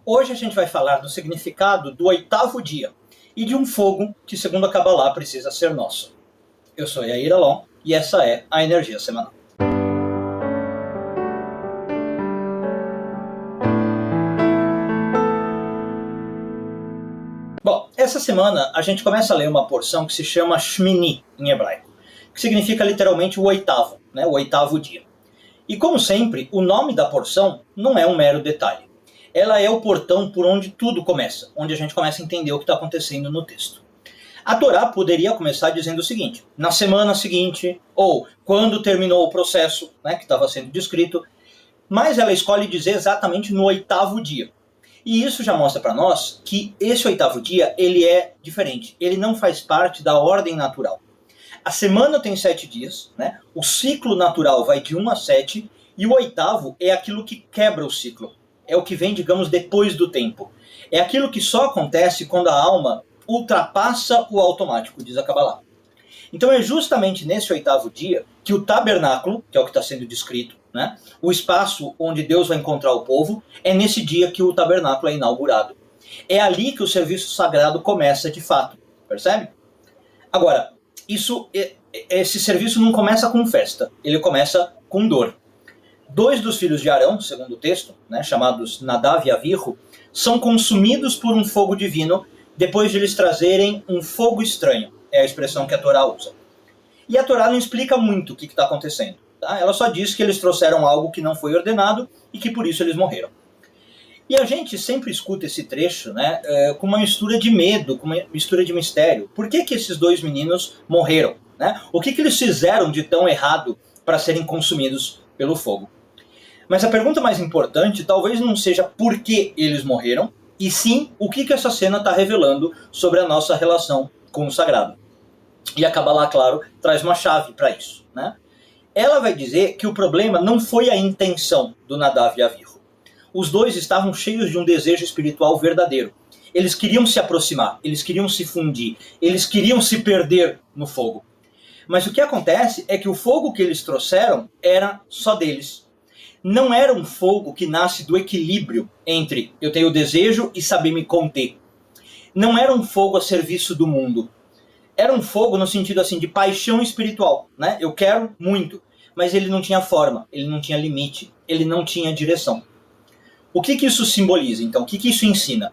Hoje a gente vai falar do significado do oitavo dia e de um fogo que, segundo a Kabbalah, precisa ser nosso. Eu sou Yair Alon e essa é a Energia Semanal. Bom, essa semana a gente começa a ler uma porção que se chama Shmini em hebraico, que significa literalmente o oitavo, o oitavo dia. E como sempre, o nome da porção não é um mero detalhe. Ela é o portão por onde tudo começa, onde a gente começa a entender o que está acontecendo no texto. A Torá poderia começar dizendo o seguinte: na semana seguinte, ou quando terminou o processo, que estava sendo descrito, mas ela escolhe dizer exatamente no oitavo dia. E isso já mostra para nós que esse oitavo dia ele é diferente, ele não faz parte da ordem natural. A semana tem 7 dias, o ciclo natural vai de 1 a 7, e o oitavo é aquilo que quebra o ciclo. É o que vem, digamos, depois do tempo. É aquilo que só acontece quando a alma ultrapassa o automático, diz a Kabbalah. Então é justamente nesse oitavo dia que o tabernáculo, que é o que está sendo descrito, o espaço onde Deus vai encontrar o povo, é nesse dia que o tabernáculo é inaugurado. É ali que o serviço sagrado começa de fato, percebe? Agora, esse serviço não começa com festa, ele começa com dor. 2 dos filhos de Arão, segundo o texto, chamados Nadav e Avihu, são consumidos por um fogo divino depois de eles trazerem um fogo estranho. É a expressão que a Torá usa. E a Torá não explica muito o que está acontecendo. Ela só diz que eles trouxeram algo que não foi ordenado e que por isso eles morreram. E a gente sempre escuta esse trecho com uma mistura de medo, com uma mistura de mistério. Por que esses 2 meninos morreram? O que eles fizeram de tão errado para serem consumidos pelo fogo? Mas a pergunta mais importante talvez não seja por que eles morreram, e sim o que essa cena está revelando sobre a nossa relação com o sagrado. E a Kabbalah, claro, traz uma chave para isso. Ela vai dizer que o problema não foi a intenção do Nadav e Avihu. Os 2 estavam cheios de um desejo espiritual verdadeiro. Eles queriam se aproximar, eles queriam se fundir, eles queriam se perder no fogo. Mas o que acontece é que o fogo que eles trouxeram era só deles. Não era um fogo que nasce do equilíbrio entre eu tenho desejo e saber me conter. Não era um fogo a serviço do mundo. Era um fogo no sentido assim de paixão espiritual. Eu quero muito, mas ele não tinha forma, ele não tinha limite, ele não tinha direção. O que isso simboliza, então? O que isso ensina?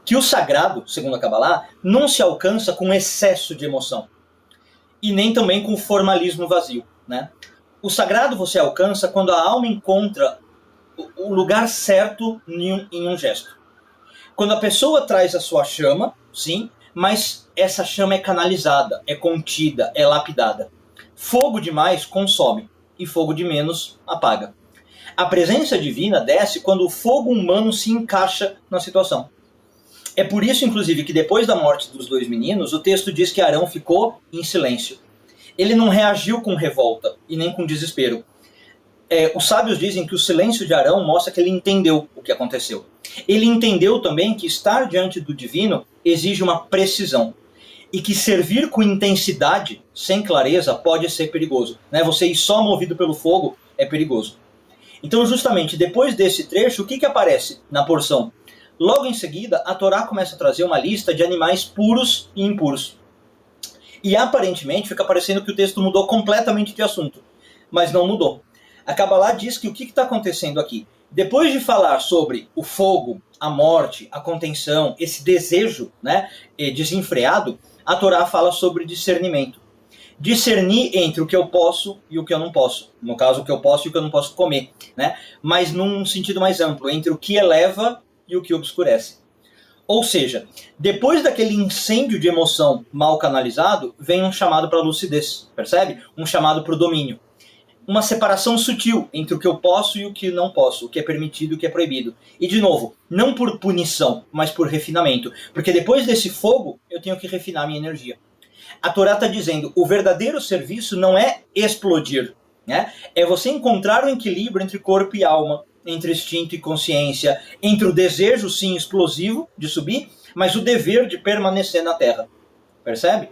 Que o sagrado, segundo a Kabbalah, não se alcança com excesso de emoção. E nem também com formalismo vazio. O sagrado você alcança quando a alma encontra o lugar certo em um gesto. Quando a pessoa traz a sua chama, sim, mas essa chama é canalizada, é contida, é lapidada. Fogo demais consome, e fogo de menos apaga. A presença divina desce quando o fogo humano se encaixa na situação. É por isso, inclusive, que depois da morte dos 2 meninos, o texto diz que Arão ficou em silêncio. Ele não reagiu com revolta e nem com desespero. Os sábios dizem que o silêncio de Arão mostra que ele entendeu o que aconteceu. Ele entendeu também que estar diante do divino exige uma precisão. E que servir com intensidade, sem clareza, pode ser perigoso. Você ir só movido pelo fogo é perigoso. Então, justamente, depois desse trecho, o que aparece na porção? Logo em seguida, a Torá começa a trazer uma lista de animais puros e impuros. E aparentemente fica parecendo que o texto mudou completamente de assunto. Mas não mudou. A Kabbalah diz que o que está acontecendo aqui? Depois de falar sobre o fogo, a morte, a contenção, esse desejo desenfreado, a Torá fala sobre discernimento. Discernir entre o que eu posso e o que eu não posso. No caso, o que eu posso e o que eu não posso comer. Mas num sentido mais amplo, entre o que eleva e o que obscurece. Ou seja, depois daquele incêndio de emoção mal canalizado, vem um chamado para a lucidez, percebe? Um chamado para o domínio. Uma separação sutil entre o que eu posso e o que não posso, o que é permitido e o que é proibido. E, de novo, não por punição, mas por refinamento. Porque depois desse fogo, eu tenho que refinar a minha energia. A Torá está dizendo, o verdadeiro serviço não é explodir. É você encontrar o equilíbrio entre corpo e alma, entre instinto e consciência, entre o desejo, sim, explosivo de subir, mas o dever de permanecer na Terra. Percebe?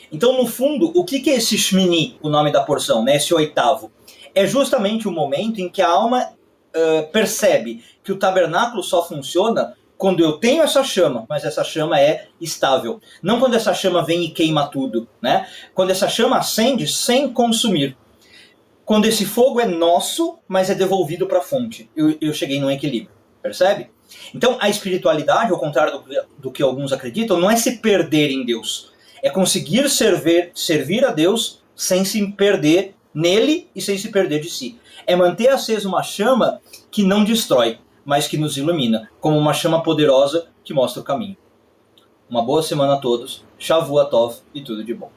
Então, no fundo, o que é esse Shmini, o nome da porção, esse oitavo? É justamente o momento em que a alma percebe que o tabernáculo só funciona quando eu tenho essa chama, mas essa chama é estável. Não quando essa chama vem e queima tudo, né? Quando essa chama acende sem consumir. Quando esse fogo é nosso, mas é devolvido para a fonte. Eu cheguei num equilíbrio, percebe? Então a espiritualidade, ao contrário do que alguns acreditam, não é se perder em Deus. É conseguir servir a Deus sem se perder nele e sem se perder de si. É manter acesa uma chama que não destrói, mas que nos ilumina, como uma chama poderosa que mostra o caminho. Uma boa semana a todos, Shavua Tov e tudo de bom.